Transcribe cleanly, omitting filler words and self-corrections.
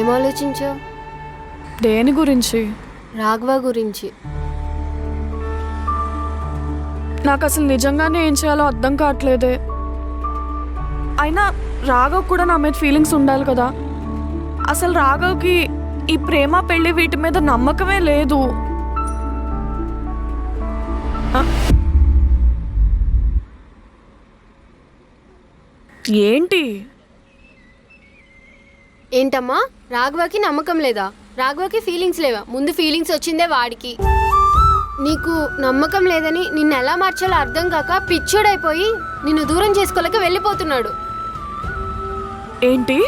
ఏం ఆలోచించావు? దేని గురించి? రాఘవ గురించి. నాకు అసలు నిజంగానే ఏం చేయాలో అర్థం కావట్లేదే. అయినా రాఘవ్ కూడా నా మీద ఫీలింగ్స్ ఉండాలి కదా. అసలు రాఘవ్కి ఈ ప్రేమ పెళ్లి వీటి మీద నమ్మకమే లేదు. ఏంటి? ఏంటమ్మా, రాఘవకి నమ్మకం లేదా? రాఘవకి ఫీలింగ్స్ లేవా? ముందు ఫీలింగ్స్ వచ్చిందే వాడికి. నీకు నమ్మకం లేదని నిన్ను ఎలా మార్చాలో అర్థం కాక పిచ్చోడైపోయి నిన్ను దూరం చేసుకోలేక వెళ్ళిపోతున్నాడు. ఏంటి?